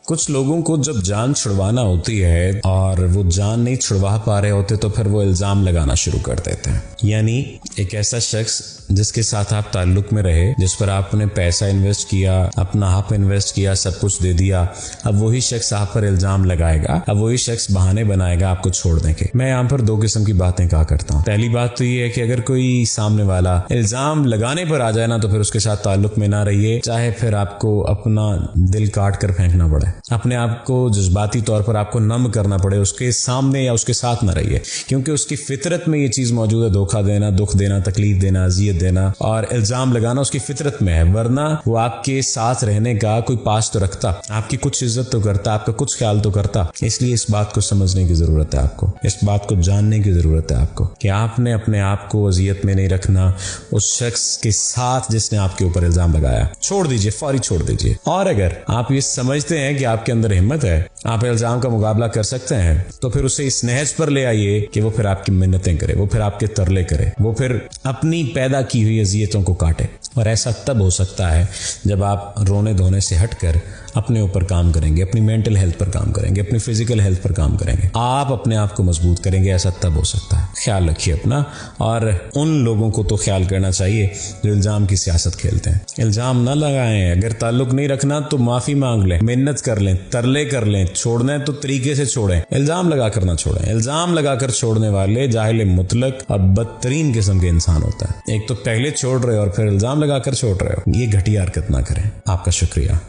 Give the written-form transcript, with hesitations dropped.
कुछ लोगों को जब जान छुड़वाना होती है और वो जान नहीं छुड़वा पा रहे होते तो फिर वो इल्ज़ाम लगाना शुरू कर देते हैं। यानी एक ऐसा शख्स जिसके साथ आप ताल्लुक में रहे, जिस पर आपने पैसा इन्वेस्ट किया, अपना आप इन्वेस्ट किया, सब कुछ दे दिया, अब वही शख्स आप पर इल्ज़ाम लगाएगा, अब वही शख्स बहाने बनाएगा आपको छोड़ने के। मैं यहाँ पर दो किस्म की बातें कहा करता हूँ। पहली बात तो ये है कि अगर कोई सामने वाला इल्ज़ाम लगाने पर आ जाए ना तो फिर उसके साथ ताल्लुक में ना रहिए, चाहे फिर आपको अपना दिल काट कर फेंकना पड़े, अपने आप को जज्बाती तौर पर आपको नम करना पड़े, उसके सामने या उसके साथ ना रहिए, क्योंकि उसकी फितरत में ये चीज़ मौजूद है। धोखा देना, दुख देना, तकलीफ देना, अजियत देना और इल्ज़ाम लगाना उसकी फितरत में है, वरना वो आपके साथ रहने का कोई पास तो रखता, आपकी कुछ इज्जत तो करता, आपका कुछ ख्याल तो करता। इसलिए इस बात को समझने की ज़रूरत है आपको, इस बात को जानने की ज़रूरत है आपको कि आपने अपने आप को अजियत में नहीं रखना उस शख्स के साथ जिसने आपके ऊपर इल्ज़ाम लगाया। छोड़ दीजिए, फौरी छोड़ दीजिए। और अगर आप ये समझते हैं कि आपके अंदर हिम्मत है, आप इल्ज़ाम का मुकाबला कर सकते हैं, तो फिर उसे इस नहज पर ले आइए कि वो फिर आपकी मिन्नतें करे, वो फिर आपके तरले करे, वो फिर अपनी पैदा की हुई अजियतों को काटे। और ऐसा तब हो सकता है जब आप रोने धोने से हटकर अपने ऊपर काम करेंगे, अपनी मेंटल हेल्थ पर काम करेंगे, अपनी फिजिकल हेल्थ पर काम करेंगे, आप अपने आप को मजबूत करेंगे। ऐसा तब हो सकता है। ख्याल रखिए अपना, और उन लोगों को तो ख्याल करना चाहिए जो इल्ज़ाम की सियासत खेलते हैं। इल्ज़ाम ना लगाएं, अगर ताल्लुक नहीं रखना तो माफ़ी मांग लें, मिन्नत कर लें, तरले कर लें, छोड़ना है तो तरीके से छोड़ें, इल्ज़ाम लगा कर ना छोड़ें। इल्ज़ाम लगाकर छोड़ने वाले जाहिल मुतलक और बदतरीन किस्म के इंसान होता है। एक तो पहले छोड़ रहे हो और फिर इल्ज़ाम लगाकर छोड़ रहे हो, ये घटिया हरकत ना करें। आपका शुक्रिया।